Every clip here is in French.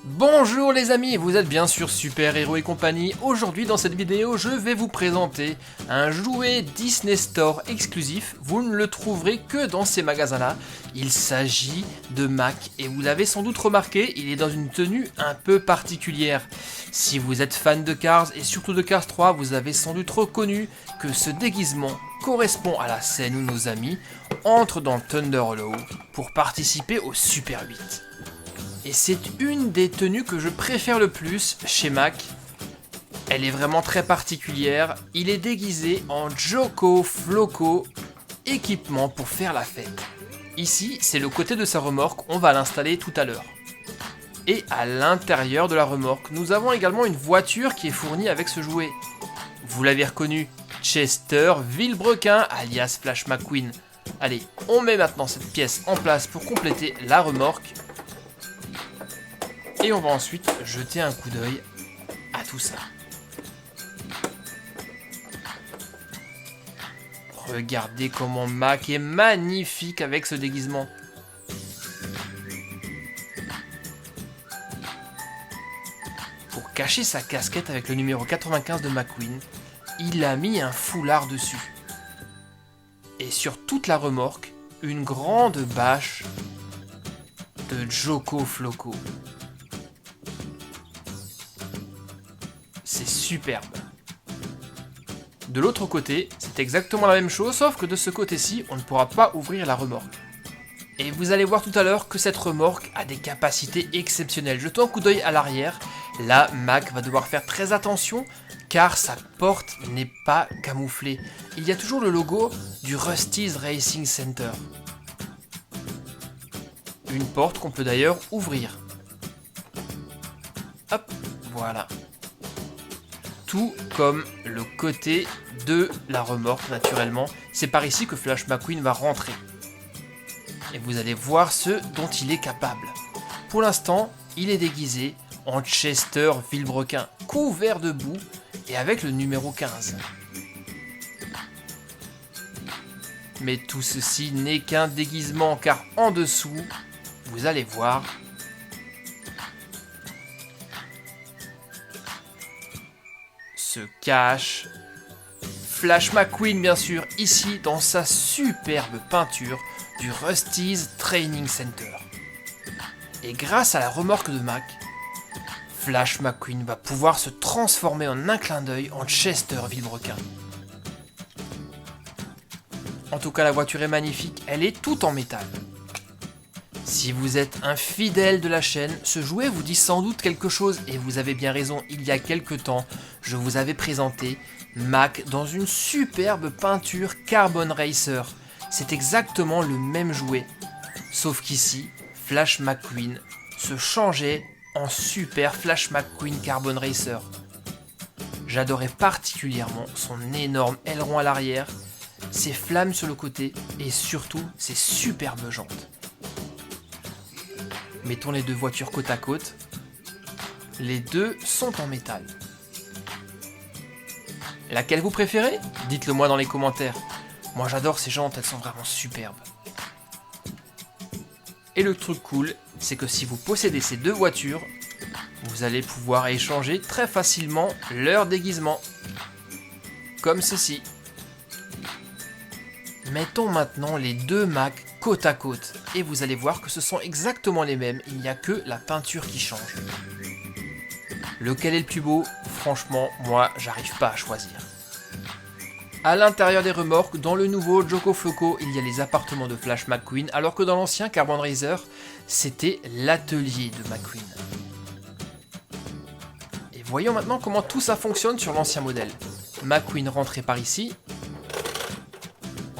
Bonjour les amis, vous êtes bien sûr Super Héros et compagnie. Aujourd'hui dans cette vidéo, je vais vous présenter un jouet Disney Store exclusif. Vous ne le trouverez que dans ces magasins-là. Il s'agit de Mac et vous l'avez sans doute remarqué, il est dans une tenue un peu particulière. Si vous êtes fan de Cars et surtout de Cars 3, vous avez sans doute reconnu que ce déguisement correspond à la scène où nos amis entrent dans Thunder Hollow pour participer au Super 8. Et c'est une des tenues que je préfère le plus chez Mac. Elle est vraiment très particulière. Il est déguisé en Joko Floco, équipement pour faire la fête. Ici, c'est le côté de sa remorque, on va l'installer tout à l'heure. Et à l'intérieur de la remorque, nous avons également une voiture qui est fournie avec ce jouet. Vous l'avez reconnu, Chester Villebrequin, alias Flash McQueen. Allez, on met maintenant cette pièce en place pour compléter la remorque. Et on va ensuite jeter un coup d'œil à tout ça. Regardez comment Mac est magnifique avec ce déguisement. Pour cacher sa casquette avec le numéro 95 de McQueen, il a mis un foulard dessus. Et sur toute la remorque, une grande bâche de Joko Floco. C'est superbe. De l'autre côté, c'est exactement la même chose, sauf que de ce côté-ci, on ne pourra pas ouvrir la remorque. Et vous allez voir tout à l'heure que cette remorque a des capacités exceptionnelles. Jetons un coup d'œil à l'arrière. Là, Mac va devoir faire très attention, car sa porte n'est pas camouflée. Il y a toujours le logo du Rusty's Racing Center. Une porte qu'on peut d'ailleurs ouvrir. Hop, voilà. Tout comme le côté de la remorque naturellement. C'est par ici que Flash McQueen va rentrer. Et vous allez voir ce dont il est capable. Pour l'instant, il est déguisé en Chester Villebrequin, couvert de boue et avec le numéro 15. Mais tout ceci n'est qu'un déguisement car en dessous, vous allez voir, se cache Flash McQueen bien sûr, ici dans sa superbe peinture du Rusty's Training Center. Et grâce à la remorque de Mac, Flash McQueen va pouvoir se transformer en un clin d'œil en Chester Villebrequin. En tout cas la voiture est magnifique, elle est toute en métal. Si vous êtes un fidèle de la chaîne, ce jouet vous dit sans doute quelque chose et vous avez bien raison, il y a quelques temps, je vous avais présenté Mac dans une superbe peinture Carbon Racer. C'est exactement le même jouet, sauf qu'ici, Flash McQueen se changeait en super Flash McQueen Carbon Racer. J'adorais particulièrement son énorme aileron à l'arrière, ses flammes sur le côté et surtout ses superbes jantes. Mettons les deux voitures côte à côte. Les deux sont en métal. Laquelle vous préférez? Dites-le moi dans les commentaires. Moi j'adore ces jantes, elles sont vraiment superbes. Et le truc cool, c'est que si vous possédez ces deux voitures, vous allez pouvoir échanger très facilement leur déguisement. Comme ceci. Mettons maintenant les deux Mac côte à côte et vous allez voir que ce sont exactement les mêmes, il n'y a que la peinture qui change. Lequel est le plus beau? Franchement, moi, j'arrive pas à choisir. À l'intérieur des remorques, dans le nouveau Joko Floco, il y a les appartements de Flash McQueen, alors que dans l'ancien Carbon Racer, c'était l'atelier de McQueen. Et voyons maintenant comment tout ça fonctionne sur l'ancien modèle. McQueen rentrait par ici.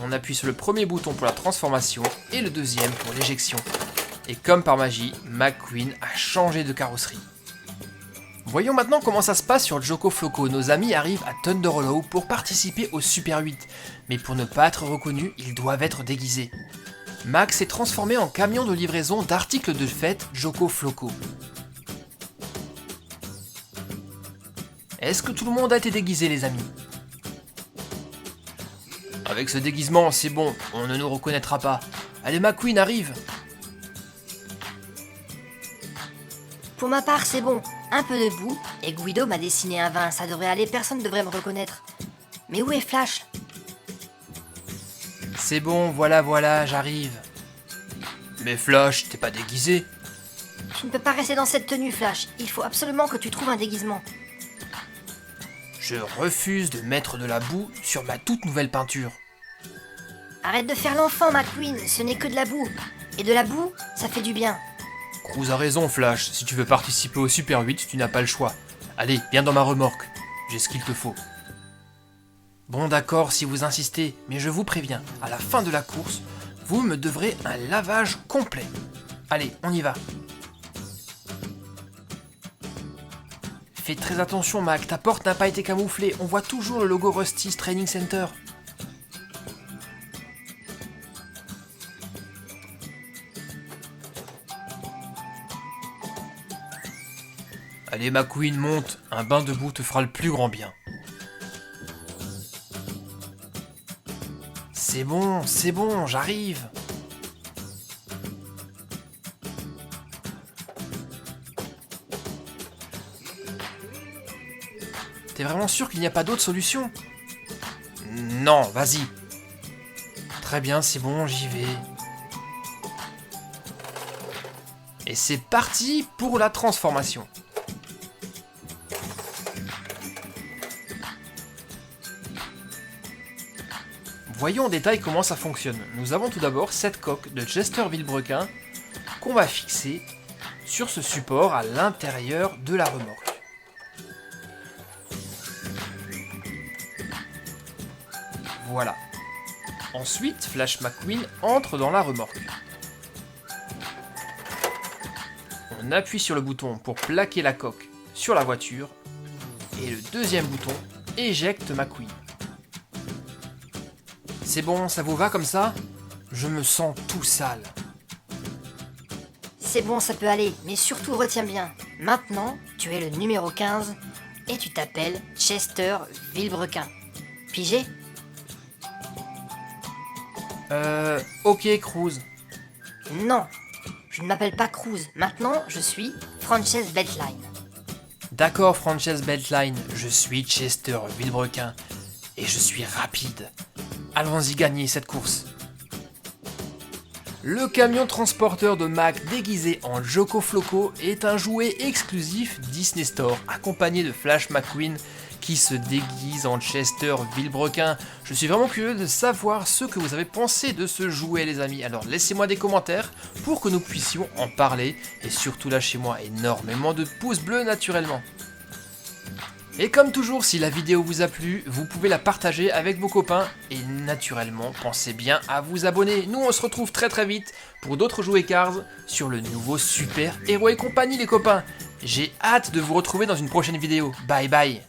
On appuie sur le premier bouton pour la transformation et le deuxième pour l'éjection. Et comme par magie, McQueen a changé de carrosserie. Voyons maintenant comment ça se passe sur Joko Floco. Nos amis arrivent à Thunder Hollow pour participer au Super 8. Mais pour ne pas être reconnus, ils doivent être déguisés. Mac s'est transformé en camion de livraison d'articles de fête Joko Floco. Est-ce que tout le monde a été déguisé les amis? Avec ce déguisement, c'est bon, on ne nous reconnaîtra pas. Allez, McQueen arrive. Pour ma part, c'est bon. Un peu de boue, et Guido m'a dessiné un vin, ça devrait aller, personne ne devrait me reconnaître. Mais où est Flash? C'est bon, voilà, j'arrive. Mais Flash, t'es pas déguisé? Tu ne peux pas rester dans cette tenue, Flash. Il faut absolument que tu trouves un déguisement. Je refuse de mettre de la boue sur ma toute nouvelle peinture. Arrête de faire l'enfant, McQueen, ce n'est que de la boue. Et de la boue, ça fait du bien. Cruz a raison, Flash. Si tu veux participer au Super 8, tu n'as pas le choix. Allez, viens dans ma remorque. J'ai ce qu'il te faut. Bon d'accord si vous insistez, mais je vous préviens, à la fin de la course, vous me devrez un lavage complet. Allez, on y va. Fais très attention, Mac, ta porte n'a pas été camouflée. On voit toujours le logo Rusty's Training Center. Allez, McQueen, monte. Un bain de boue te fera le plus grand bien. C'est bon, j'arrive. T'es vraiment sûr qu'il n'y a pas d'autre solution? Non, vas-y. Très bien, c'est bon, j'y vais. Et c'est parti pour la transformation. Voyons en détail comment ça fonctionne. Nous avons tout d'abord cette coque de Chester Vilebrequin qu'on va fixer sur ce support à l'intérieur de la remorque. Voilà. Ensuite, Flash McQueen entre dans la remorque. On appuie sur le bouton pour plaquer la coque sur la voiture et le deuxième bouton éjecte McQueen. C'est bon, ça vous va comme ça? Je me sens tout sale. C'est bon, ça peut aller, mais surtout retiens bien. Maintenant, tu es le numéro 15 et tu t'appelles Chester Vilebrequin. Pigé? Ok, Cruz. Non, je ne m'appelle pas Cruz. Maintenant, je suis Frances Beltline. D'accord, Frances Beltline, je suis Chester Vilebrequin et je suis rapide. Allons-y gagner cette course. Le camion transporteur de Mac déguisé en Joko Floco est un jouet exclusif Disney Store, accompagné de Flash McQueen qui se déguise en Chester Vilebrequin. Je suis vraiment curieux de savoir ce que vous avez pensé de ce jouet les amis, alors laissez-moi des commentaires pour que nous puissions en parler et surtout lâchez-moi énormément de pouces bleus naturellement. Et comme toujours, si la vidéo vous a plu, vous pouvez la partager avec vos copains et naturellement, pensez bien à vous abonner. Nous, on se retrouve très très vite pour d'autres jouets Cars sur le nouveau Super Héros et compagnie les copains. J'ai hâte de vous retrouver dans une prochaine vidéo. Bye bye.